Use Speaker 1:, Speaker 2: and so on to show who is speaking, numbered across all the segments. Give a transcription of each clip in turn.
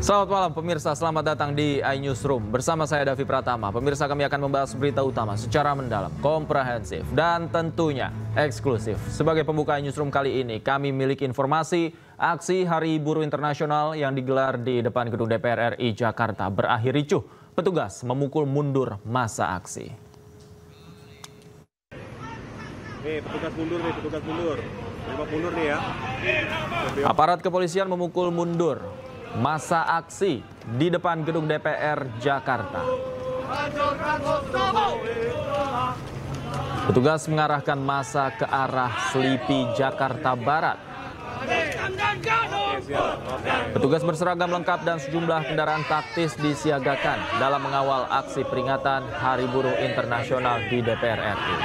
Speaker 1: Selamat malam pemirsa, selamat datang di iNewsroom. Bersama saya Davi Pratama. Pemirsa, kami akan membahas berita utama secara mendalam, komprehensif, dan tentunya eksklusif. Sebagai pembuka iNewsroom kali ini, kami miliki informasi aksi Hari Buruh Internasional yang digelar di depan gedung DPR RI Jakarta berakhir ricuh. Petugas memukul mundur masa aksi.
Speaker 2: Petugas mundur nih, petugas mundur. Mundur nih ya.
Speaker 1: Aparat kepolisian memukul mundur masa aksi di depan gedung DPR Jakarta. Petugas mengarahkan massa ke arah Selipi, Jakarta Barat. Petugas berseragam lengkap dan sejumlah kendaraan taktis disiagakan dalam mengawal aksi peringatan Hari Buruh Internasional di DPR RI.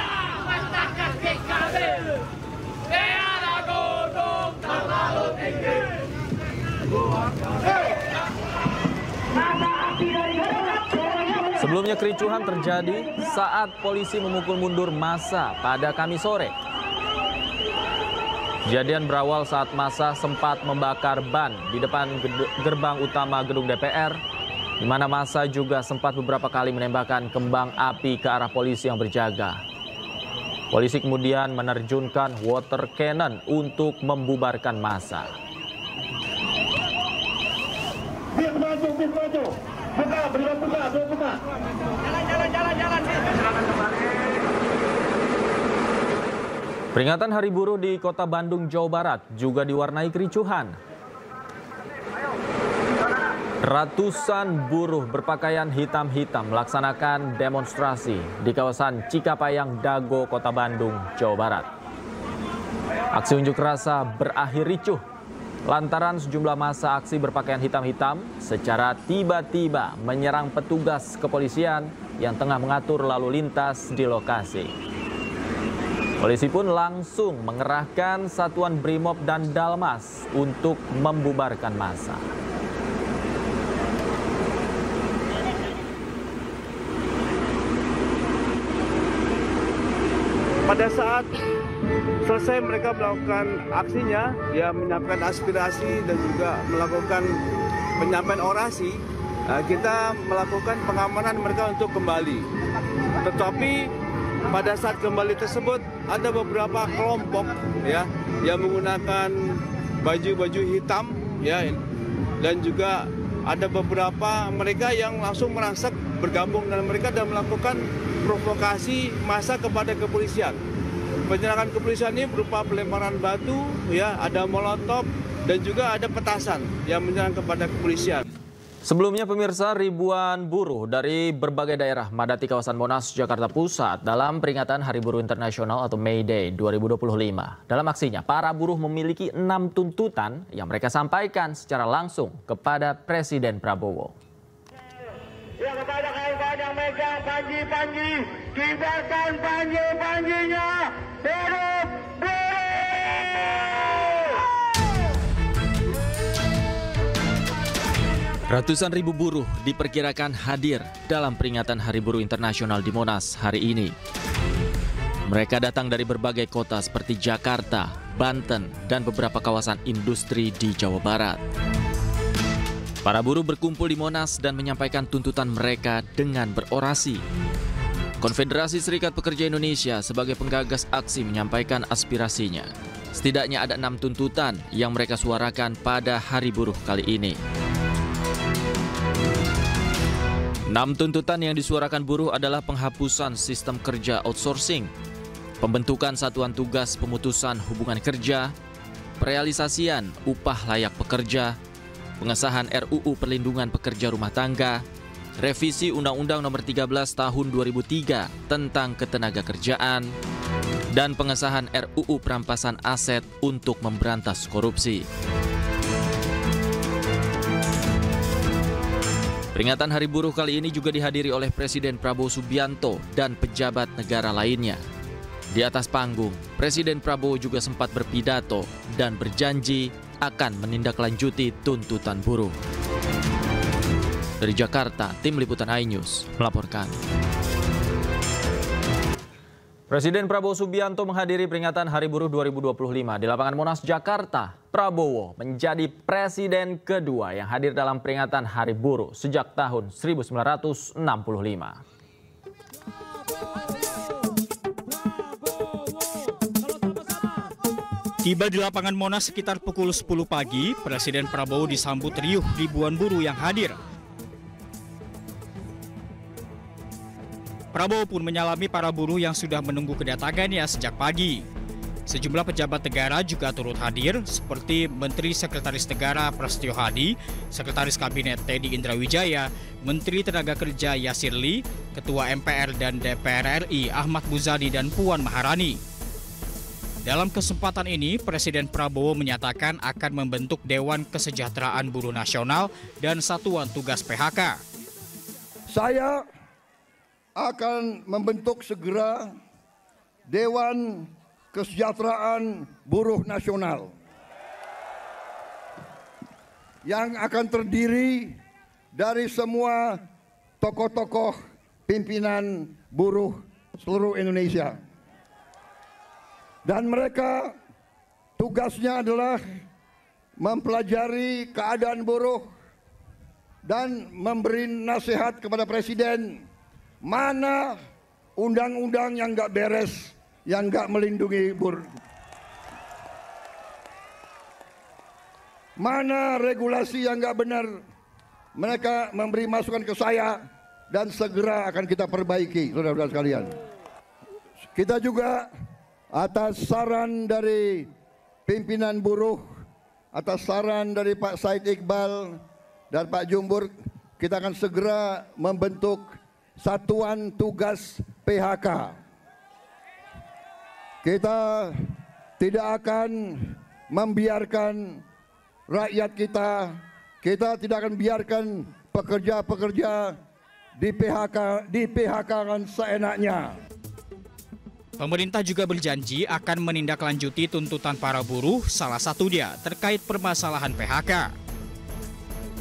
Speaker 1: Sebelumnya kericuhan terjadi saat polisi memukul mundur massa pada Kamis sore. Kejadian berawal saat massa sempat membakar ban di depan gerbang utama gedung DPR, di mana massa juga sempat beberapa kali menembakkan kembang api ke arah polisi yang berjaga. Polisi kemudian menerjunkan water cannon untuk membubarkan massa. Buka. Peringatan Hari Buruh di Kota Bandung, Jawa Barat juga diwarnai kericuhan. Ratusan buruh berpakaian hitam-hitam melaksanakan demonstrasi di kawasan Cikapayang, Dago, Kota Bandung, Jawa Barat. Aksi unjuk rasa berakhir ricuh lantaran sejumlah massa aksi berpakaian hitam-hitam secara tiba-tiba menyerang petugas kepolisian yang tengah mengatur lalu lintas di lokasi. Polisi pun langsung mengerahkan satuan Brimob dan Dalmas untuk membubarkan massa.
Speaker 2: Pada saat selesai mereka melakukan aksinya, ya menyampaikan aspirasi dan juga melakukan penyampaian orasi, kita melakukan pengamanan mereka untuk kembali. Tetapi pada saat kembali tersebut ada beberapa kelompok ya yang menggunakan baju-baju hitam ya, dan juga ada beberapa mereka yang langsung merangsek bergabung dengan mereka dan melakukan provokasi massa kepada kepolisian. Penyerangan kepolisian ini berupa pelemparan batu, ya, ada molotov dan juga ada petasan yang menyerang kepada kepolisian.
Speaker 1: Sebelumnya pemirsa, ribuan buruh dari berbagai daerah madati kawasan Monas, Jakarta Pusat dalam peringatan Hari Buruh Internasional atau May Day 2025. Dalam aksinya, para buruh memiliki 6 tuntutan yang mereka sampaikan secara langsung kepada Presiden Prabowo.
Speaker 3: Ya, kepada kawan-kawan yang megang panji-panji, kibarkan panji-panjinya. Hidup buruh!
Speaker 1: Ratusan ribu buruh diperkirakan hadir dalam peringatan Hari Buruh Internasional di Monas hari ini. Mereka datang dari berbagai kota seperti Jakarta, Banten, dan beberapa kawasan industri di Jawa Barat. Para buruh berkumpul di Monas dan menyampaikan tuntutan mereka dengan berorasi. Konfederasi Serikat Pekerja Indonesia sebagai penggagas aksi menyampaikan aspirasinya. Setidaknya ada 6 tuntutan yang mereka suarakan pada Hari Buruh kali ini. 6 tuntutan yang disuarakan buruh adalah penghapusan sistem kerja outsourcing, pembentukan satuan tugas pemutusan hubungan kerja, perealisasian upah layak pekerja, pengesahan RUU Perlindungan Pekerja Rumah Tangga, revisi Undang-Undang Nomor 13 Tahun 2003 tentang Ketenagakerjaan, dan pengesahan RUU Perampasan Aset untuk memberantas korupsi. Peringatan Hari Buruh kali ini juga dihadiri oleh Presiden Prabowo Subianto dan pejabat negara lainnya. Di atas panggung, Presiden Prabowo juga sempat berpidato dan berjanji akan menindaklanjuti tuntutan buruh. Dari Jakarta, tim liputan iNews melaporkan. Presiden Prabowo Subianto menghadiri peringatan Hari Buruh 2025 di lapangan Monas, Jakarta. Prabowo menjadi presiden kedua yang hadir dalam peringatan Hari Buruh sejak tahun 1965.
Speaker 4: Tiba di lapangan Monas sekitar pukul 10 pagi, Presiden Prabowo disambut riuh ribuan buruh yang hadir. Prabowo pun menyalami para buruh yang sudah menunggu kedatangannya sejak pagi. Sejumlah pejabat negara juga turut hadir, seperti Menteri Sekretaris Negara Prasetyo Hadi, Sekretaris Kabinet Teddy Indrawijaya, Menteri Tenaga Kerja Yasir Lee, Ketua MPR dan DPR RI Ahmad Muzani dan Puan Maharani. Dalam kesempatan ini, Presiden Prabowo menyatakan akan membentuk Dewan Kesejahteraan Buruh Nasional dan Satuan Tugas PHK.
Speaker 5: Saya akan membentuk segera Dewan Kesejahteraan Buruh Nasional yang akan terdiri dari semua tokoh-tokoh pimpinan buruh seluruh Indonesia. Dan mereka tugasnya adalah mempelajari keadaan buruh dan memberi nasihat kepada Presiden mana undang-undang yang nggak beres, yang nggak melindungi buruh. Mana regulasi yang nggak benar, mereka memberi masukan ke saya dan segera akan kita perbaiki, saudara-saudara sekalian. Kita juga atas saran dari pimpinan buruh, atas saran dari Pak Said Iqbal dan Pak Jumbur, kita akan segera membentuk Satuan Tugas PHK. Kita tidak akan membiarkan rakyat kita tidak akan biarkan pekerja-pekerja di PHK-kan seenaknya.
Speaker 4: Pemerintah juga berjanji akan menindaklanjuti tuntutan para buruh, salah satunya terkait permasalahan PHK.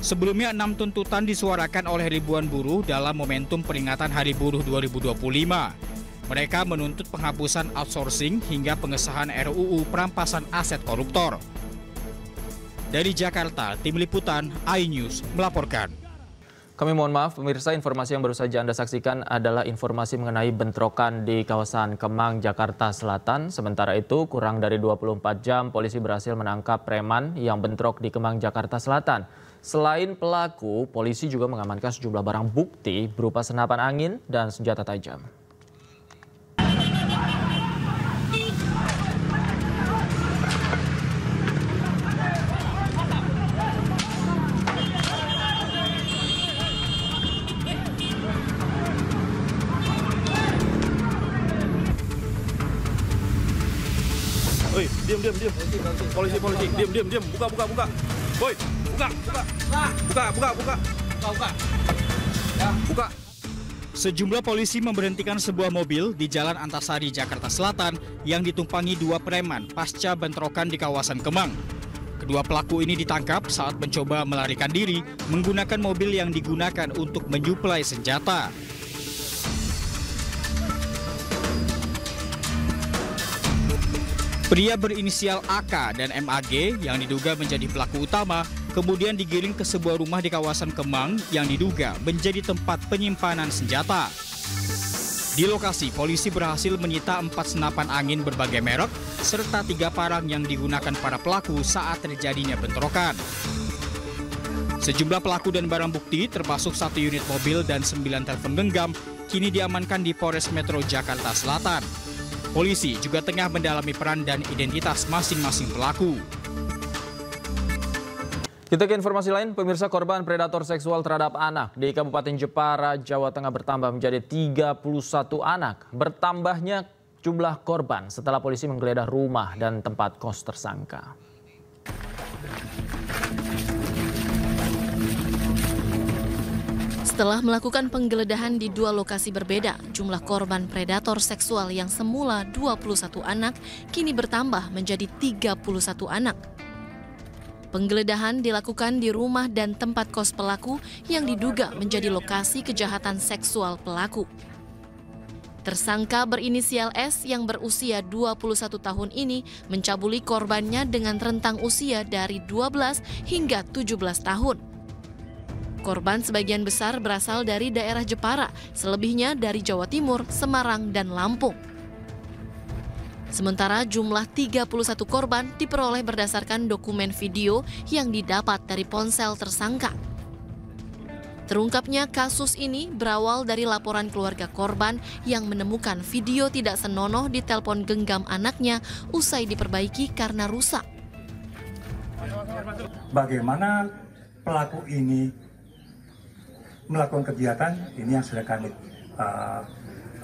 Speaker 4: Sebelumnya 6 tuntutan disuarakan oleh ribuan buruh dalam momentum peringatan Hari Buruh 2025. Mereka menuntut penghapusan outsourcing hingga pengesahan RUU perampasan aset koruptor. Dari Jakarta, Tim Liputan iNews melaporkan.
Speaker 1: Kami mohon maaf, pemirsa, informasi yang baru saja Anda saksikan adalah informasi mengenai bentrokan di kawasan Kemang, Jakarta Selatan. Sementara itu, kurang dari 24 jam, polisi berhasil menangkap preman yang bentrok di Kemang, Jakarta Selatan. Selain pelaku, polisi juga mengamankan sejumlah barang bukti berupa senapan angin dan senjata tajam.
Speaker 6: Oi, diam. Polisi, diam. Buka. Woi, buka.
Speaker 4: Sejumlah polisi memberhentikan sebuah mobil di Jalan Antasari, Jakarta Selatan yang ditumpangi 2 preman pasca bentrokan di kawasan Kemang. Kedua pelaku ini ditangkap saat mencoba melarikan diri menggunakan mobil yang digunakan untuk menyuplai senjata. Pria berinisial AK dan MAG yang diduga menjadi pelaku utama kemudian digiring ke sebuah rumah di kawasan Kemang yang diduga menjadi tempat penyimpanan senjata. Di lokasi, polisi berhasil menyita 4 senapan angin berbagai merek serta 3 parang yang digunakan para pelaku saat terjadinya bentrokan. Sejumlah pelaku dan barang bukti termasuk 1 unit mobil dan 9 telepon genggam kini diamankan di Polres Metro Jakarta Selatan. Polisi juga tengah mendalami peran dan identitas masing-masing pelaku.
Speaker 1: Kita ke informasi lain, pemirsa, korban predator seksual terhadap anak di Kabupaten Jepara, Jawa Tengah bertambah menjadi 31 anak. Bertambahnya jumlah korban setelah polisi menggeledah rumah dan tempat kos tersangka.
Speaker 7: Setelah melakukan penggeledahan di 2 lokasi berbeda, jumlah korban predator seksual yang semula 21 anak kini bertambah menjadi 31 anak. Penggeledahan dilakukan di rumah dan tempat kos pelaku yang diduga menjadi lokasi kejahatan seksual pelaku. Tersangka berinisial S yang berusia 21 tahun ini mencabuli korbannya dengan rentang usia dari 12 hingga 17 tahun. Korban sebagian besar berasal dari daerah Jepara, selebihnya dari Jawa Timur, Semarang, dan Lampung. Sementara jumlah 31 korban diperoleh berdasarkan dokumen video yang didapat dari ponsel tersangka. Terungkapnya kasus ini berawal dari laporan keluarga korban yang menemukan video tidak senonoh di telepon genggam anaknya usai diperbaiki karena rusak.
Speaker 8: Bagaimana pelaku ini melakukan kegiatan ini yang sudah kami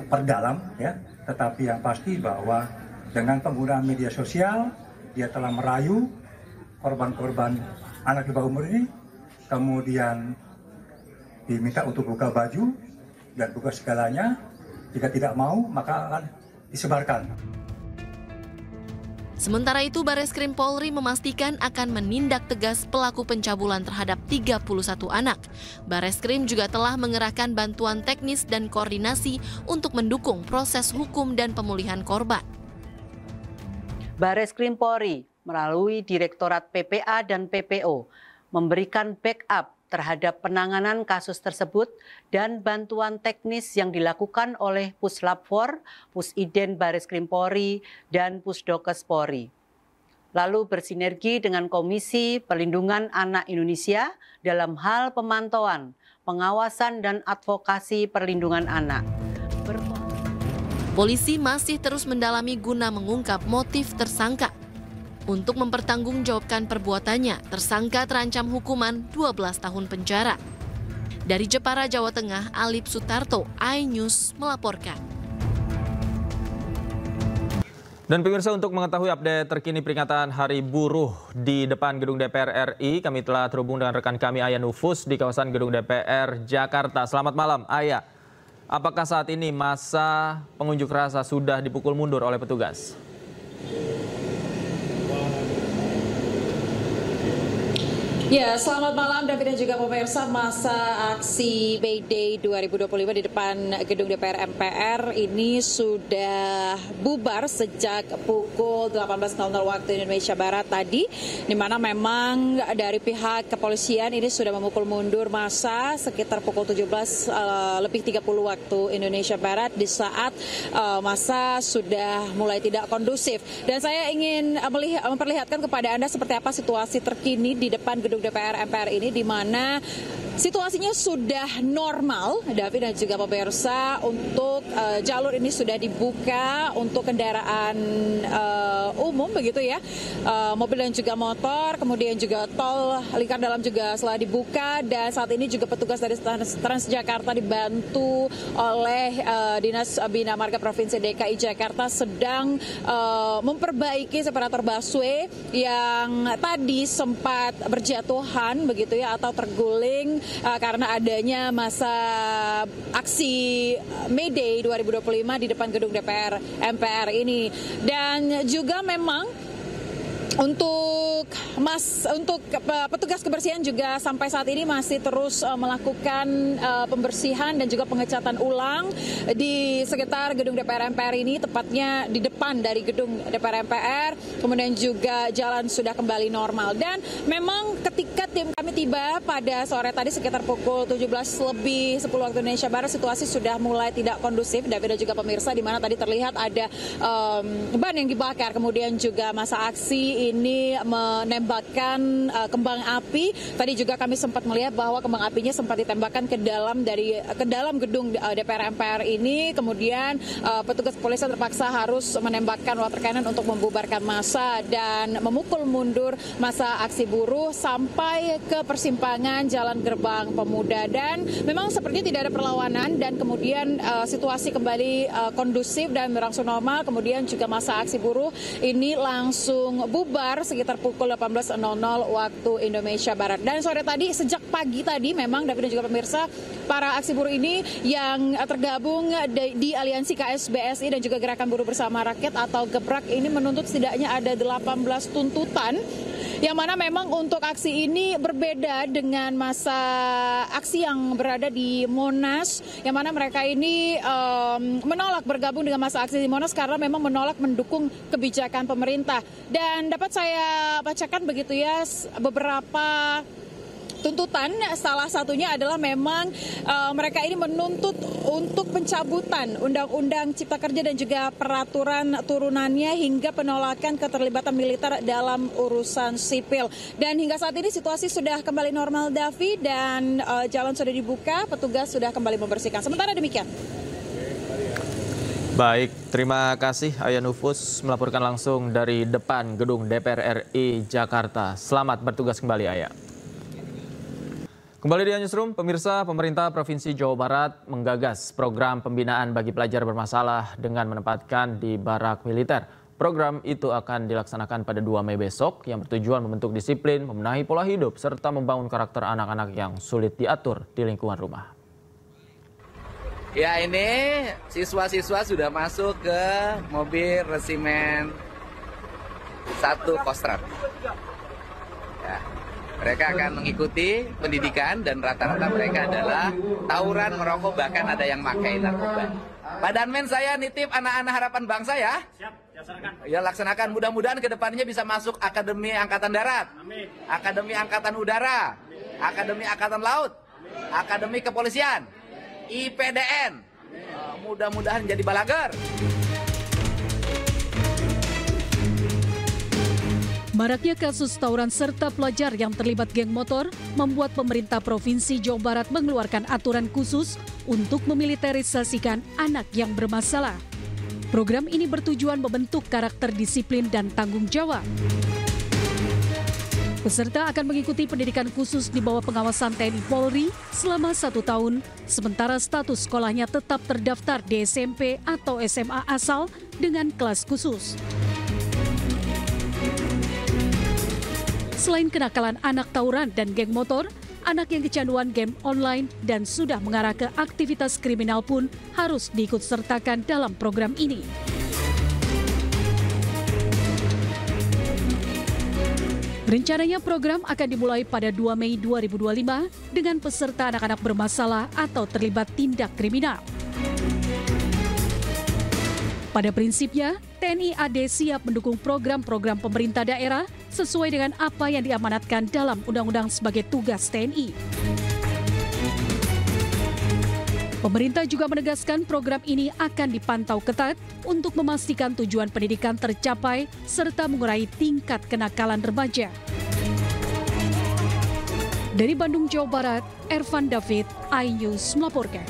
Speaker 8: perdalam, ya. Tetapi yang pasti bahwa dengan penggunaan media sosial dia telah merayu korban-korban anak di bawah umur ini, kemudian diminta untuk buka baju dan buka segalanya. Jika tidak mau, maka akan disebarkan.
Speaker 7: Sementara itu, Bareskrim Polri memastikan akan menindak tegas pelaku pencabulan terhadap 31 anak. Bareskrim juga telah mengerahkan bantuan teknis dan koordinasi untuk mendukung proses hukum dan pemulihan korban.
Speaker 9: Bareskrim Polri melalui Direktorat PPA dan PPO memberikan backup terhadap penanganan kasus tersebut dan bantuan teknis yang dilakukan oleh Puslap 4, Pusiden Bareskrim Polri, dan Pusdokes Polri. Lalu bersinergi dengan Komisi Perlindungan Anak Indonesia dalam hal pemantauan, pengawasan, dan advokasi perlindungan anak.
Speaker 7: Polisi masih terus mendalami guna mengungkap motif tersangka. Untuk mempertanggungjawabkan perbuatannya, tersangka terancam hukuman 12 tahun penjara. Dari Jepara, Jawa Tengah, Alip Sutarto, iNews melaporkan.
Speaker 1: Dan pemirsa, untuk mengetahui update terkini peringatan Hari Buruh di depan Gedung DPR RI, kami telah terhubung dengan rekan kami Aya Nufus di kawasan Gedung DPR Jakarta. Selamat malam, Aya. Apakah saat ini masa pengunjuk rasa sudah dipukul mundur oleh petugas?
Speaker 10: Ya, selamat malam David dan juga pemirsa. Masa aksi May Day 2025 di depan gedung DPR MPR ini sudah bubar sejak pukul 18.00 waktu Indonesia Barat tadi, di mana memang dari pihak kepolisian ini sudah memukul mundur massa sekitar pukul 17:30 waktu Indonesia Barat di saat massa sudah mulai tidak kondusif. Dan saya ingin memperlihatkan kepada Anda seperti apa situasi terkini di depan gedung DPR MPR ini, di mana situasinya sudah normal, David dan juga pemirsa. Untuk jalur ini sudah dibuka untuk kendaraan umum begitu ya, mobil dan juga motor, kemudian juga tol lingkar dalam juga telah dibuka, dan saat ini juga petugas dari Transjakarta dibantu oleh Dinas Bina Marga Provinsi DKI Jakarta sedang memperbaiki separator busway yang tadi sempat berjatuhan begitu ya, atau terguling karena adanya masa aksi May Day 2025 di depan gedung DPR MPR ini. Dan juga memang untuk petugas kebersihan juga sampai saat ini masih terus melakukan pembersihan dan juga pengecatan ulang di sekitar gedung DPR MPR ini, tepatnya di depan dari gedung DPR MPR. Kemudian juga jalan sudah kembali normal. Dan memang ketika tim kami tiba pada sore tadi sekitar pukul 17:10 waktu Indonesia Barat, situasi sudah mulai tidak kondusif, David dan juga pemirsa, di mana tadi terlihat ada ban yang dibakar, kemudian juga masa aksi ini menembakkan kembang api. Tadi juga kami sempat melihat bahwa kembang apinya sempat ditembakkan ke dalam gedung DPR MPR ini. Kemudian petugas kepolisian terpaksa harus menembakkan water cannon untuk membubarkan massa dan memukul mundur massa aksi buruh sampai ke persimpangan Jalan Gerbang Pemuda. Dan memang sepertinya tidak ada perlawanan, dan kemudian situasi kembali kondusif dan berangsur normal. Kemudian juga massa aksi buruh ini langsung bubar sekitar pukul 18.00 waktu Indonesia Barat. Dan sore tadi, sejak pagi tadi, memang David dan juga pemirsa, para aksi buruh ini yang tergabung di Aliansi KSBSI dan juga Gerakan Buruh Bersama Rakyat atau GEBRAK ini menuntut setidaknya ada 18 tuntutan Yang mana memang untuk aksi ini berbeda dengan masa aksi yang berada di Monas, yang mana mereka ini menolak bergabung dengan masa aksi di Monas karena memang menolak mendukung kebijakan pemerintah. Dan dapat saya bacakan begitu ya beberapa tuntutan, salah satunya adalah memang mereka ini menuntut untuk pencabutan Undang-Undang Cipta Kerja dan juga peraturan turunannya hingga penolakan keterlibatan militer dalam urusan sipil. Dan hingga saat ini situasi sudah kembali normal, Davi, dan jalan sudah dibuka, petugas sudah kembali membersihkan. Sementara demikian.
Speaker 1: Baik, terima kasih Aya Nufus melaporkan langsung dari depan gedung DPR RI Jakarta. Selamat bertugas kembali, Aya. Kembali di Newsroom, pemirsa, pemerintah Provinsi Jawa Barat menggagas program pembinaan bagi pelajar bermasalah dengan menempatkan di barak militer. Program itu akan dilaksanakan pada 2 Mei besok yang bertujuan membentuk disiplin, membenahi pola hidup, serta membangun karakter anak-anak yang sulit diatur di lingkungan rumah.
Speaker 11: Ya, ini siswa-siswa sudah masuk ke mobil resimen 1 Kostrad. Ya. Mereka akan mengikuti pendidikan dan rata-rata mereka adalah tawuran, merokok, bahkan ada yang pakai narkoba. Pak Danmen, saya nitip anak-anak harapan bangsa ya. Siap, laksanakan. Ya, laksanakan. Mudah-mudahan ke depannya bisa masuk Akademi Angkatan Darat, Amin. Akademi Angkatan Udara, Amin. Akademi Angkatan Laut, Amin. Akademi Kepolisian, IPDN. Mudah-mudahan jadi balager.
Speaker 12: Maraknya kasus tawuran serta pelajar yang terlibat geng motor membuat pemerintah Provinsi Jawa Barat mengeluarkan aturan khusus untuk memiliterisasikan anak yang bermasalah. Program ini bertujuan membentuk karakter disiplin dan tanggung jawab. Peserta akan mengikuti pendidikan khusus di bawah pengawasan TNI Polri selama 1 tahun, sementara status sekolahnya tetap terdaftar di SMP atau SMA asal dengan kelas khusus. Selain kenakalan anak tawuran dan geng motor, anak yang kecanduan game online dan sudah mengarah ke aktivitas kriminal pun harus diikutsertakan dalam program ini. Rencananya program akan dimulai pada 2 Mei 2025 dengan peserta anak-anak bermasalah atau terlibat tindak kriminal. Pada prinsipnya, TNI AD siap mendukung program-program pemerintah daerah sesuai dengan apa yang diamanatkan dalam undang-undang sebagai tugas TNI. Pemerintah juga menegaskan program ini akan dipantau ketat untuk memastikan tujuan pendidikan tercapai serta mengurangi tingkat kenakalan remaja. Dari Bandung, Jawa Barat, Ervan David, iNews melaporkan.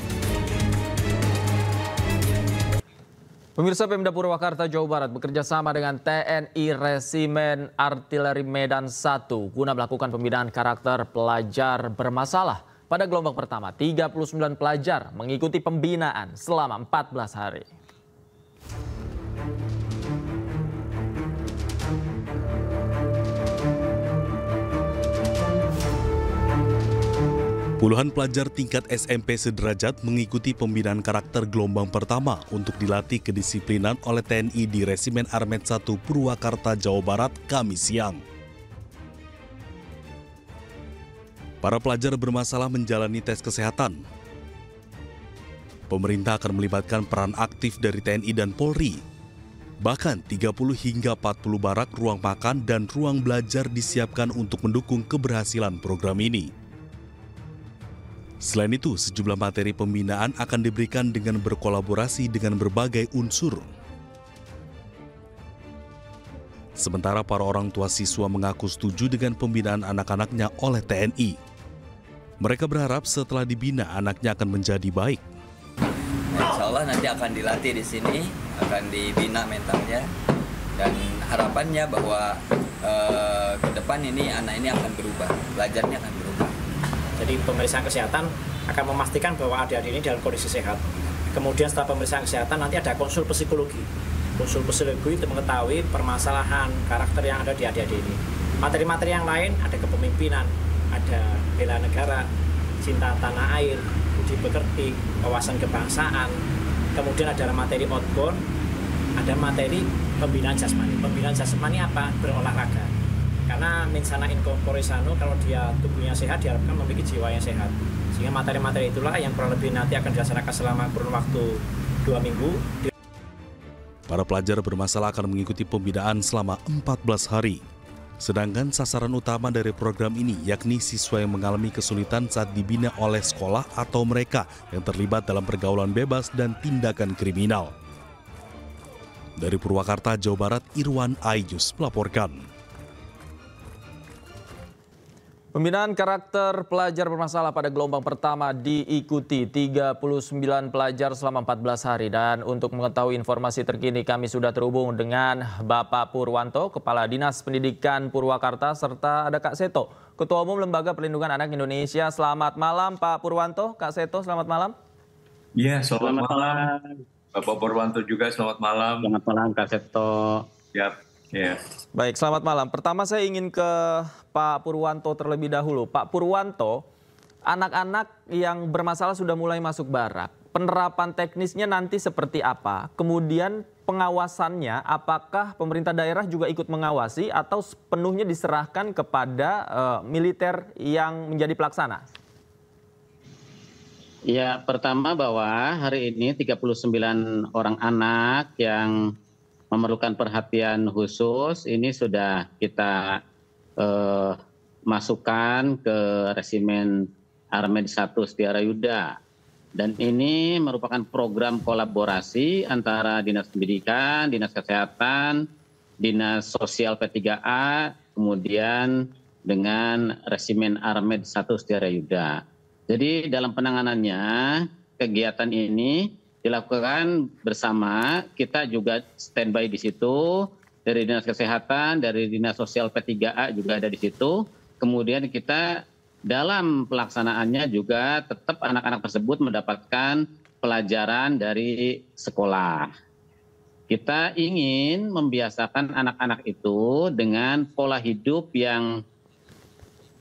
Speaker 1: Pemirsa, Pemda Purwakarta, Jawa Barat bekerja sama dengan TNI Resimen Artileri Medan 1 guna melakukan pembinaan karakter pelajar bermasalah. Pada gelombang pertama, 39 pelajar mengikuti pembinaan selama 14 hari.
Speaker 13: Puluhan pelajar tingkat SMP sederajat mengikuti pembinaan karakter gelombang pertama untuk dilatih kedisiplinan oleh TNI di Resimen Armet 1 Purwakarta, Jawa Barat, Kamis siang. Para pelajar bermasalah menjalani tes kesehatan. Pemerintah akan melibatkan peran aktif dari TNI dan Polri. Bahkan 30 hingga 40 barak ruang makan dan ruang belajar disiapkan untuk mendukung keberhasilan program ini. Selain itu, sejumlah materi pembinaan akan diberikan dengan berkolaborasi dengan berbagai unsur. Sementara para orang tua siswa mengaku setuju dengan pembinaan anak-anaknya oleh TNI. Mereka berharap setelah dibina anaknya akan menjadi baik.
Speaker 14: Insya Allah nanti akan dilatih di sini, akan dibina mentalnya, dan harapannya bahwa ke depan ini anak ini akan berubah, belajarnya akan berubah.
Speaker 15: Jadi pemeriksaan kesehatan akan memastikan bahwa adik-adik ini dalam kondisi sehat. Kemudian setelah pemeriksaan kesehatan nanti ada konsul psikologi. Konsul psikologi untuk mengetahui permasalahan karakter yang ada di adik-adik ini. Materi-materi yang lain ada kepemimpinan, ada bela negara, cinta tanah air, budi pekerti, wawasan kebangsaan. Kemudian ada materi outbound, ada materi pembinaan jasmani. Pembinaan jasmani apa? Berolahraga. Karena mensana in corpore sano, kalau dia tubuhnya sehat diharapkan memiliki jiwa yang sehat. Sehingga materi-materi itulah yang kurang lebih nanti akan dilaksanakan selama kurun waktu 2 minggu.
Speaker 13: Para pelajar bermasalah akan mengikuti pembinaan selama 14 hari. Sedangkan sasaran utama dari program ini yakni siswa yang mengalami kesulitan saat dibina oleh sekolah atau mereka yang terlibat dalam pergaulan bebas dan tindakan kriminal. Dari Purwakarta, Jawa Barat, Irwan Aijus melaporkan.
Speaker 1: Pembinaan karakter pelajar bermasalah pada gelombang pertama diikuti 39 pelajar selama 14 hari. Dan untuk mengetahui informasi terkini kami sudah terhubung dengan Bapak Purwanto, Kepala Dinas Pendidikan Purwakarta, serta ada Kak Seto, Ketua Umum Lembaga Perlindungan Anak Indonesia. Selamat malam Pak Purwanto. Kak Seto, selamat malam.
Speaker 16: Iya, selamat malam. Bapak Purwanto juga selamat malam.
Speaker 17: Selamat malam Kak Seto.
Speaker 16: Siap. Ya.
Speaker 1: Baik, selamat malam. Pertama saya ingin ke Pak Purwanto terlebih dahulu. Pak Purwanto, anak-anak yang bermasalah sudah mulai masuk barak. Penerapan teknisnya nanti seperti apa? Kemudian pengawasannya, apakah pemerintah daerah juga ikut mengawasi atau sepenuhnya diserahkan kepada militer yang menjadi pelaksana?
Speaker 17: Ya, pertama bahwa hari ini 39 orang anak yang memerlukan perhatian khusus ini sudah kita masukkan ke resimen Armed 1 Setiarayuda. Dan ini merupakan program kolaborasi antara Dinas Pendidikan, Dinas Kesehatan, Dinas Sosial P3A, kemudian dengan resimen Armed 1 Setiarayuda. Jadi dalam penanganannya kegiatan ini dilakukan bersama, kita juga standby di situ, dari Dinas Kesehatan, dari Dinas Sosial P3A juga ada di situ. Kemudian kita dalam pelaksanaannya juga tetap anak-anak tersebut mendapatkan pelajaran dari sekolah. Kita ingin membiasakan anak-anak itu dengan pola hidup yang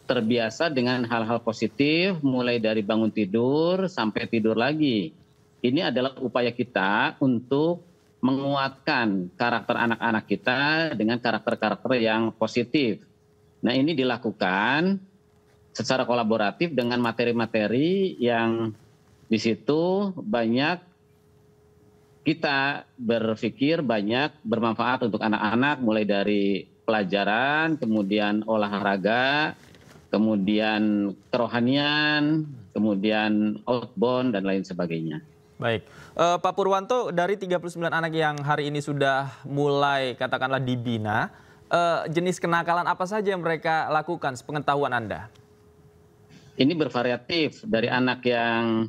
Speaker 17: terbiasa dengan hal-hal positif, mulai dari bangun tidur sampai tidur lagi. Ini adalah upaya kita untuk menguatkan karakter anak-anak kita dengan karakter-karakter yang positif. Nah, ini dilakukan secara kolaboratif dengan materi-materi yang di situ banyak kita berpikir banyak bermanfaat untuk anak-anak, mulai dari pelajaran, kemudian olahraga, kemudian kerohanian, kemudian outbound, dan lain sebagainya.
Speaker 1: Baik, Pak Purwanto, dari 39 anak yang hari ini sudah mulai katakanlah dibina, jenis kenakalan apa saja yang mereka lakukan sepengetahuan Anda?
Speaker 17: Ini bervariatif, dari anak yang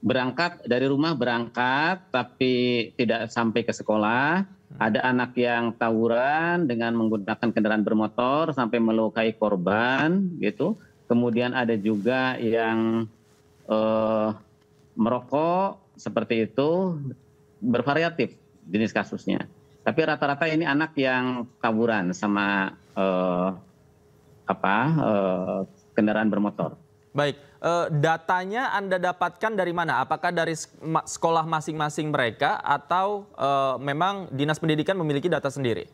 Speaker 17: berangkat dari rumah berangkat tapi tidak sampai ke sekolah, ada anak yang tawuran dengan menggunakan kendaraan bermotor sampai melukai korban gitu. Kemudian ada juga yang merokok, seperti itu, bervariatif jenis kasusnya. Tapi rata-rata ini anak yang tawuran sama kendaraan bermotor.
Speaker 1: Baik, datanya Anda dapatkan dari mana? Apakah dari sekolah masing-masing mereka atau memang Dinas Pendidikan memiliki data sendiri?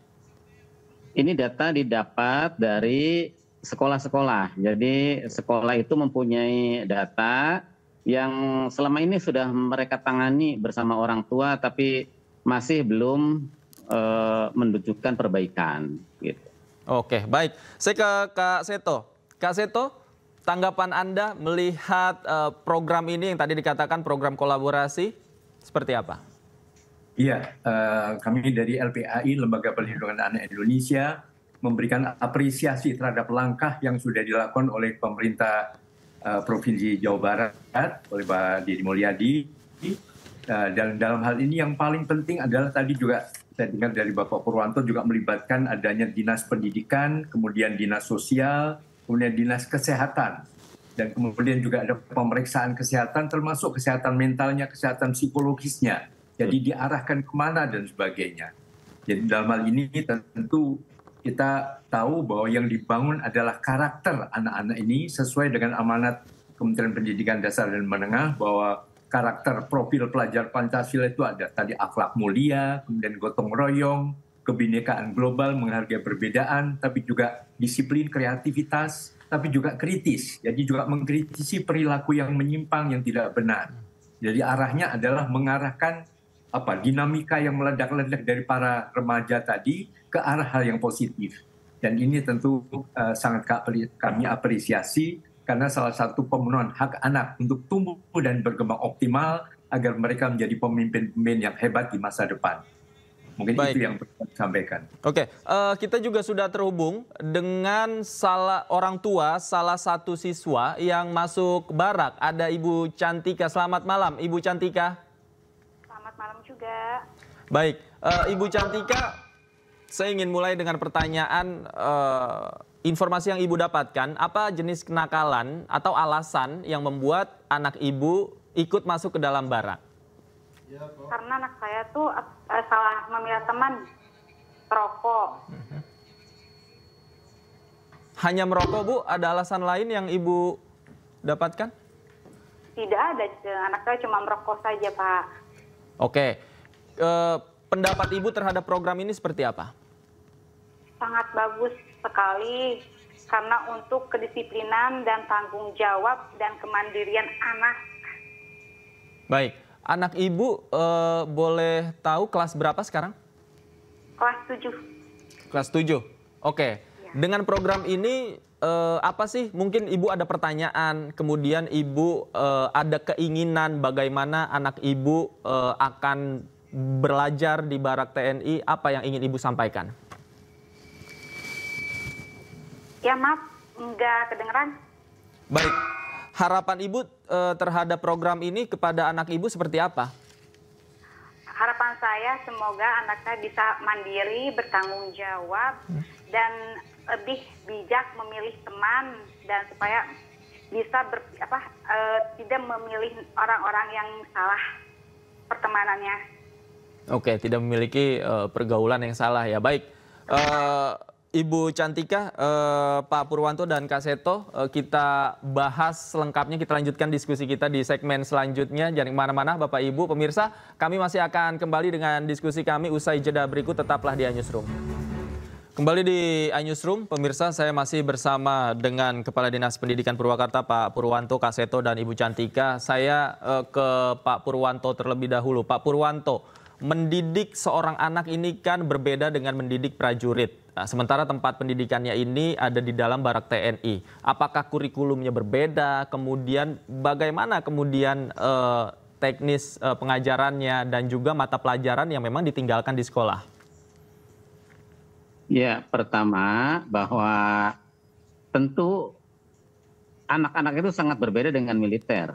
Speaker 17: Ini data didapat dari sekolah-sekolah. Jadi sekolah itu mempunyai data yang selama ini sudah mereka tangani bersama orang tua, tapi masih belum menunjukkan perbaikan. Gitu.
Speaker 1: Oke, baik. Saya ke Kak Seto. Kak Seto, tanggapan Anda melihat program ini yang tadi dikatakan program kolaborasi, seperti apa?
Speaker 16: Iya, kami dari LPAI, Lembaga Perlindungan Anak Indonesia, memberikan apresiasi terhadap langkah yang sudah dilakukan oleh pemerintah Provinsi Jawa Barat, oleh Pak Deddy Mulyadi. Dan dalam hal ini yang paling penting adalah tadi juga saya dengar dari Bapak Purwanto juga melibatkan adanya Dinas Pendidikan, kemudian Dinas Sosial, kemudian Dinas Kesehatan. Dan kemudian juga ada pemeriksaan kesehatan termasuk kesehatan mentalnya, kesehatan psikologisnya. Jadi diarahkan kemana dan sebagainya. Jadi dalam hal ini tentu kita tahu bahwa yang dibangun adalah karakter anak-anak ini sesuai dengan amanat Kementerian Pendidikan Dasar dan Menengah bahwa karakter profil pelajar Pancasila itu ada tadi akhlak mulia, kemudian gotong royong, kebinekaan global, menghargai perbedaan, tapi juga disiplin kreativitas, tapi juga kritis. Jadi juga mengkritisi perilaku yang menyimpang, yang tidak benar. Jadi arahnya adalah mengarahkan dinamika yang meledak-ledak dari para remaja tadi ke arah hal yang positif. Dan ini tentu sangat kami apresiasi karena salah satu pemenuhan hak anak untuk tumbuh dan berkembang optimal agar mereka menjadi pemimpin-pemimpin yang hebat di masa depan. Mungkin itu yang perlu disampaikan.
Speaker 1: Oke, kita juga sudah terhubung dengan orang tua salah satu siswa yang masuk barak. Ada Ibu Cantika. Selamat malam, Ibu Cantika.
Speaker 18: Selamat malam juga.
Speaker 1: Baik, Ibu Cantika, saya ingin mulai dengan pertanyaan informasi yang Ibu dapatkan. Apa jenis kenakalan atau alasan yang membuat anak Ibu ikut masuk ke dalam barak?
Speaker 18: Karena anak saya tuh salah memilih teman, perokok.
Speaker 1: Hanya merokok, Bu? Ada alasan lain yang Ibu dapatkan?
Speaker 18: Tidak ada, anak saya cuma merokok saja, Pak.
Speaker 1: Oke, pendapat Ibu terhadap program ini seperti apa?
Speaker 18: Sangat bagus sekali, karena untuk kedisiplinan dan tanggung jawab dan kemandirian anak.
Speaker 1: Baik. Anak Ibu boleh tahu kelas berapa sekarang?
Speaker 18: Kelas 7.
Speaker 1: Kelas 7. Oke.
Speaker 18: Ya.
Speaker 1: Dengan program ini apa sih? Mungkin Ibu ada pertanyaan, kemudian Ibu ada keinginan bagaimana anak Ibu akan belajar di barak TNI. Apa yang ingin Ibu sampaikan?
Speaker 18: Ya, maaf, enggak kedengeran.
Speaker 1: Baik. Harapan Ibu terhadap program ini kepada anak Ibu seperti apa?
Speaker 18: Harapan saya semoga anak saya bisa mandiri, bertanggung jawab, dan lebih bijak memilih teman, dan supaya bisa tidak memilih orang-orang yang salah pertemanannya.
Speaker 1: Oke, tidak memiliki pergaulan yang salah ya. Baik. Ibu Cantika, Pak Purwanto dan Kak Seto, kita bahas selengkapnya, kita lanjutkan diskusi kita di segmen selanjutnya. Jangan kemana-mana Bapak Ibu, pemirsa, kami masih akan kembali dengan diskusi kami usai jeda berikut, tetaplah di iNewsroom. Kembali di iNewsroom, pemirsa, saya masih bersama dengan Kepala Dinas Pendidikan Purwakarta, Pak Purwanto, Kak Seto, dan Ibu Cantika. Saya ke Pak Purwanto terlebih dahulu. Pak Purwanto, mendidik seorang anak ini kan berbeda dengan mendidik prajurit. Nah, sementara tempat pendidikannya ini ada di dalam barak TNI. Apakah kurikulumnya berbeda? Kemudian bagaimana kemudian teknis pengajarannya dan juga mata pelajaran yang memang ditinggalkan di sekolah?
Speaker 17: Ya, pertama bahwa tentu anak-anak itu sangat berbeda dengan militer,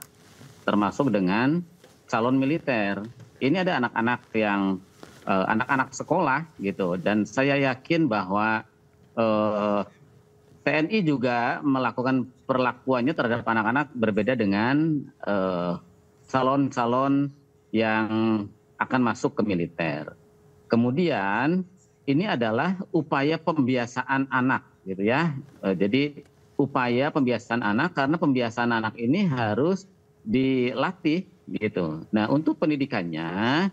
Speaker 17: termasuk dengan calon militer. Ini ada anak-anak yang anak-anak sekolah gitu, dan saya yakin bahwa TNI juga melakukan perlakuannya terhadap anak-anak berbeda dengan calon-calon yang akan masuk ke militer. Kemudian ini adalah upaya pembiasaan anak gitu ya. Jadi upaya pembiasaan anak, karena pembiasaan anak ini harus dilatih gitu. Nah, untuk pendidikannya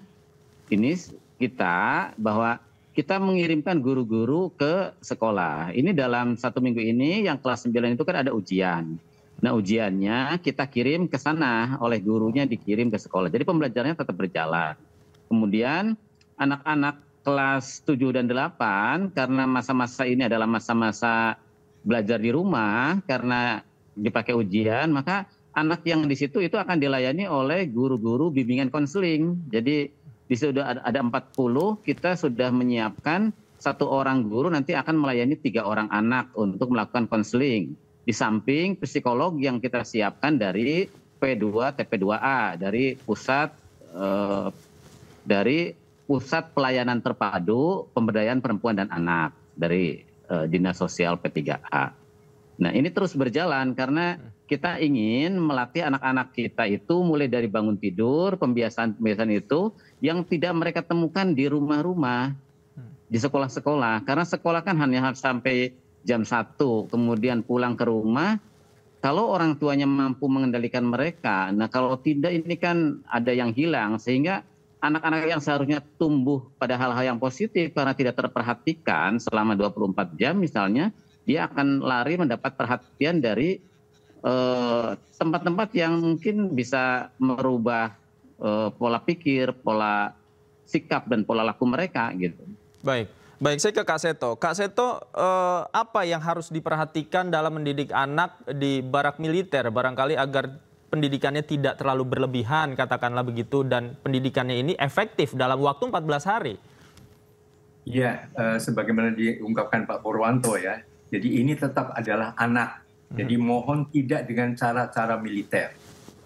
Speaker 17: ini bahwa kita mengirimkan guru-guru ke sekolah. Ini dalam 1 minggu ini yang kelas 9 itu kan ada ujian. Nah, ujiannya kita kirim ke sana, oleh gurunya dikirim ke sekolah. Jadi pembelajarannya tetap berjalan. Kemudian anak-anak kelas 7 dan 8 karena masa-masa ini adalah masa-masa belajar di rumah karena dipakai ujian, maka anak yang di situ itu akan dilayani oleh guru-guru bimbingan konseling. Jadi di situ ada 40, kita sudah menyiapkan 1 orang guru nanti akan melayani 3 orang anak untuk melakukan konseling. Di samping psikolog yang kita siapkan dari P2 TP2A dari Pusat Pelayanan Terpadu Pemberdayaan Perempuan dan Anak dari Dinas Sosial P3A. Nah, ini terus berjalan karena kita ingin melatih anak-anak kita itu mulai dari bangun tidur, pembiasaan itu yang tidak mereka temukan di rumah-rumah, di sekolah-sekolah. Karena sekolah kan hanya harus sampai jam 1, kemudian pulang ke rumah. Kalau orang tuanya mampu mengendalikan mereka, nah kalau tidak ini kan ada yang hilang. Sehingga anak-anak yang seharusnya tumbuh pada hal-hal yang positif karena tidak terperhatikan selama 24 jam misalnya, dia akan lari mendapat perhatian dari tempat-tempat yang mungkin bisa merubah pola pikir, pola sikap dan pola laku mereka gitu.
Speaker 1: Baik, saya ke Kak Seto. Kak Seto, apa yang harus diperhatikan dalam mendidik anak di barak militer barangkali agar pendidikannya tidak terlalu berlebihan, katakanlah begitu, dan pendidikannya ini efektif dalam waktu 14 hari?
Speaker 16: Ya, sebagaimana diungkapkan Pak Purwanto ya, jadi ini tetap adalah anak. Jadi mohon tidak dengan cara-cara militer.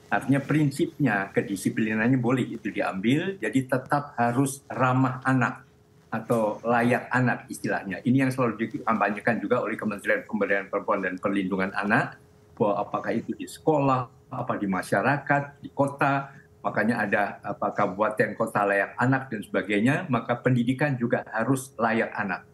Speaker 16: Artinya prinsipnya kedisiplinannya boleh itu diambil, jadi tetap harus ramah anak atau layak anak istilahnya. Ini yang selalu dikampanyekan juga oleh Kementerian Pemberdayaan Perempuan dan Perlindungan Anak, bahwa apakah itu di sekolah, apa di masyarakat, di kota, makanya ada kabupaten kota layak anak dan sebagainya, maka pendidikan juga harus layak anak.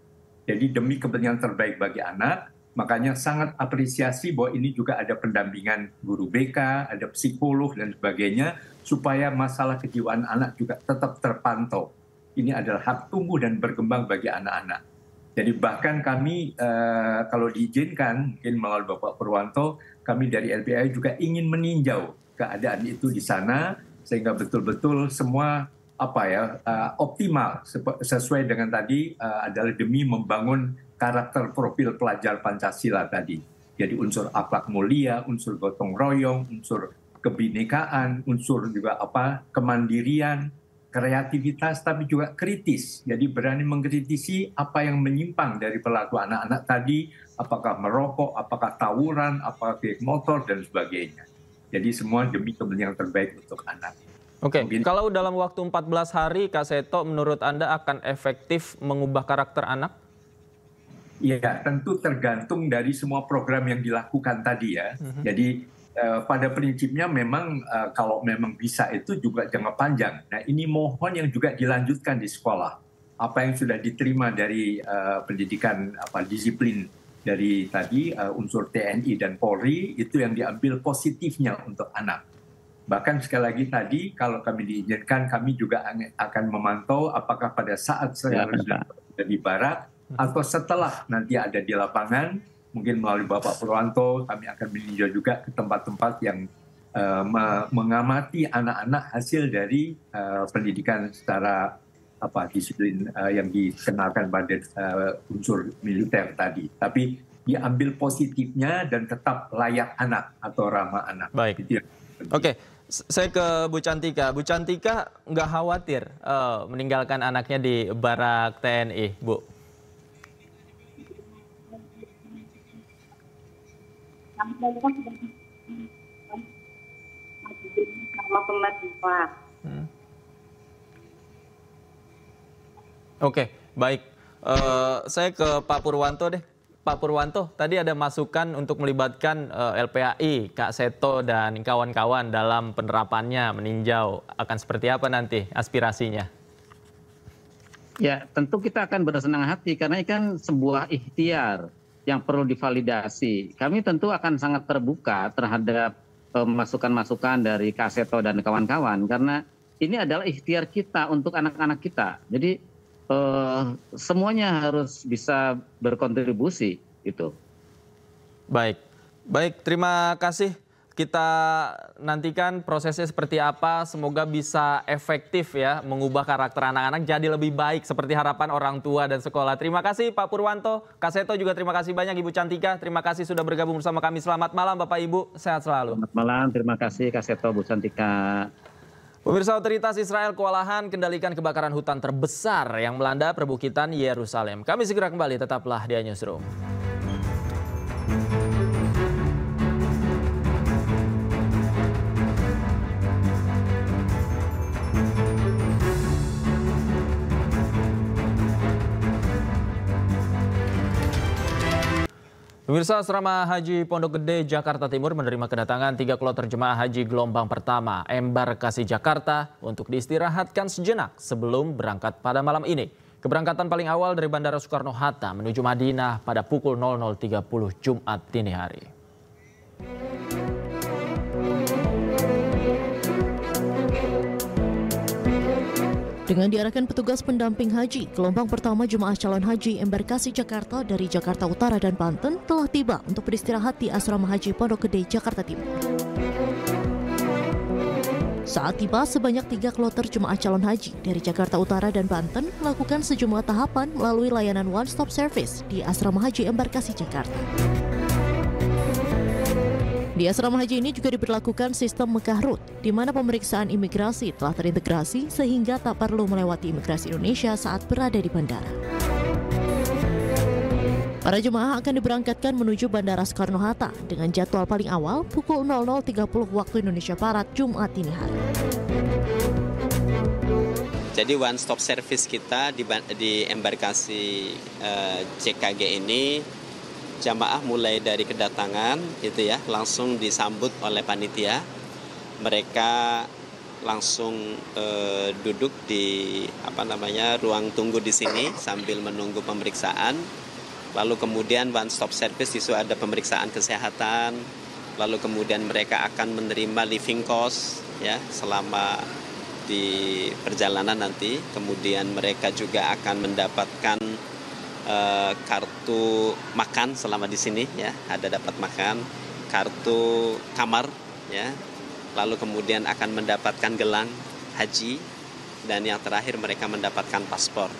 Speaker 16: Jadi demi kepentingan terbaik bagi anak, makanya sangat apresiasi bahwa ini juga ada pendampingan guru BK, ada psikolog dan sebagainya, supaya masalah kejiwaan anak juga tetap terpantau. Ini adalah hak tumbuh dan berkembang bagi anak-anak. Jadi bahkan kami kalau diizinkan, mungkin melalui Bapak Purwanto, kami dari LPAI juga ingin meninjau keadaan itu di sana sehingga betul-betul semua optimal sesuai dengan tadi adalah demi membangun karakter profil pelajar Pancasila tadi. Jadi unsur akhlak mulia, unsur gotong royong, unsur kebinekaan, unsur juga kemandirian, kreativitas, tapi juga kritis. Jadi berani mengkritisi apa yang menyimpang dari perilaku anak-anak tadi, apakah merokok, apakah tawuran, apakah geng motor, dan sebagainya. Jadi semua demi kepentingan terbaik untuk anak.
Speaker 1: Oke, kalau dalam waktu 14 hari, Kak Seto, menurut Anda akan efektif mengubah karakter anak?
Speaker 16: Iya, tentu tergantung dari semua program yang dilakukan tadi ya. Jadi pada prinsipnya memang kalau memang bisa itu juga jangka panjang. Nah ini mohon yang juga dilanjutkan di sekolah. Apa yang sudah diterima dari pendidikan disiplin dari tadi unsur TNI dan Polri itu yang diambil positifnya untuk anak. Bahkan sekali lagi tadi kalau kami diizinkan kami juga akan memantau apakah pada saat saya di barak atau setelah nanti ada di lapangan. Mungkin melalui Bapak Purwanto kami akan meninjau juga ke tempat-tempat yang mengamati anak-anak hasil dari pendidikan secara disiplin yang dikenalkan pada unsur militer tadi. Tapi diambil positifnya dan tetap layak anak atau ramah anak.
Speaker 1: Baik. Oke, saya ke Bu Cantika. Bu Cantika nggak khawatir meninggalkan anaknya di barak TNI, Bu? Oke, baik. Saya ke Pak Purwanto deh. Pak Purwanto, tadi ada masukan untuk melibatkan LPAI, Kak Seto, dan kawan-kawan dalam penerapannya, meninjau. Akan seperti apa nanti aspirasinya?
Speaker 17: Ya, tentu kita akan bersenang hati karena ini kan sebuah ikhtiar yang perlu divalidasi. Kami tentu akan sangat terbuka terhadap masukan-masukan dari Kak Seto dan kawan-kawan karena ini adalah ikhtiar kita untuk anak-anak kita. Jadi semuanya harus bisa berkontribusi itu.
Speaker 1: Baik, terima kasih. Kita nantikan prosesnya seperti apa, semoga bisa efektif ya mengubah karakter anak-anak jadi lebih baik seperti harapan orang tua dan sekolah. Terima kasih Pak Purwanto, Kak Seto juga terima kasih banyak Ibu Cantika. Terima kasih sudah bergabung bersama kami. Selamat malam Bapak Ibu, sehat selalu.
Speaker 17: Selamat malam, terima kasih Kak Seto, Bu Cantika.
Speaker 1: Pemirsa, otoritas Israel kewalahan kendalikan kebakaran hutan terbesar yang melanda perbukitan Yerusalem. Kami segera kembali, tetaplah di Newsroom. Pemirsa, Asrama Haji Pondok Gede, Jakarta Timur menerima kedatangan 3 kloter jemaah haji gelombang pertama embarkasi Jakarta untuk diistirahatkan sejenak sebelum berangkat pada malam ini. Keberangkatan paling awal dari Bandara Soekarno-Hatta menuju Madinah pada pukul 00.30 Jumat dini hari.
Speaker 19: Dengan diarahkan petugas pendamping haji, gelombang pertama jemaah calon haji embarkasi Jakarta dari Jakarta Utara dan Banten telah tiba untuk beristirahat di Asrama Haji Pondok Gede, Jakarta Timur. Saat tiba, sebanyak 3 kloter jemaah calon haji dari Jakarta Utara dan Banten melakukan sejumlah tahapan melalui layanan one-stop service di Asrama Haji Embarkasi Jakarta. Di asrama haji ini juga diberlakukan sistem Mekah Route, di mana pemeriksaan imigrasi telah terintegrasi sehingga tak perlu melewati imigrasi Indonesia saat berada di bandara. Para jemaah akan diberangkatkan menuju Bandara Soekarno-Hatta dengan jadwal paling awal pukul 00.30 waktu Indonesia Barat, Jumat dini hari.
Speaker 20: Jadi one stop service kita di embarkasi JKG ini, jamaah mulai dari kedatangan gitu ya, langsung disambut oleh panitia. Mereka langsung duduk di ruang tunggu di sini sambil menunggu pemeriksaan. Lalu kemudian one stop service itu ada pemeriksaan kesehatan. Lalu kemudian mereka akan menerima living cost ya selama di perjalanan nanti. Kemudian mereka juga akan mendapatkan kartu makan selama di sini ya, ada dapat makan, kartu kamar ya, lalu kemudian akan mendapatkan gelang haji, dan yang terakhir mereka mendapatkan paspor.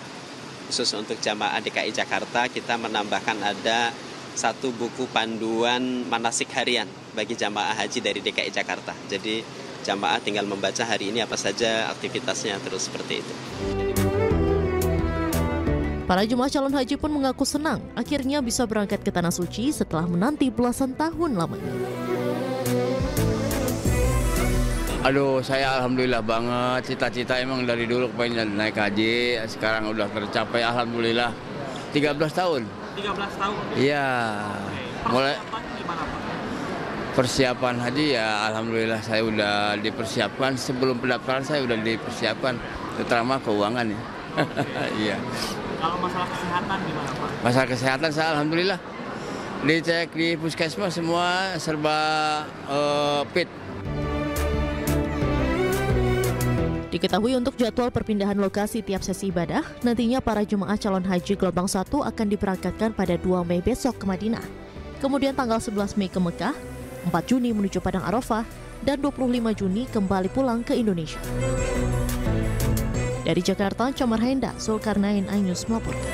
Speaker 20: Khusus untuk jamaah DKI Jakarta, kita menambahkan ada 1 buku panduan manasik harian bagi jamaah haji dari DKI Jakarta. Jadi jamaah tinggal membaca hari ini apa saja aktivitasnya, terus seperti itu.
Speaker 19: Para jemaah calon haji pun mengaku senang akhirnya bisa berangkat ke Tanah Suci setelah menanti belasan tahun lamanya.
Speaker 21: Aduh, saya alhamdulillah banget. Cita-cita emang dari dulu pengen naik haji, sekarang udah tercapai alhamdulillah. 13 tahun.
Speaker 6: 13 tahun?
Speaker 21: Iya. Mulai persiapan haji ya alhamdulillah saya udah dipersiapkan. Sebelum pendaftaran saya udah dipersiapkan, terutama keuangan ya. Iya.
Speaker 6: Kalau masalah kesehatan gimana Pak?
Speaker 21: Masalah kesehatan saya alhamdulillah dicek di puskesmas semua serba fit.
Speaker 19: Diketahui untuk jadwal perpindahan lokasi tiap sesi ibadah, nantinya para jemaah calon haji gelombang 1 akan diberangkatkan pada 2 Mei besok ke Madinah. Kemudian tanggal 11 Mei ke Mekah, 4 Juni menuju Padang Arafah, dan 25 Juni kembali pulang ke Indonesia. Dari Jakarta, Comar Henda, Zulkarnain, iNews melaporkan.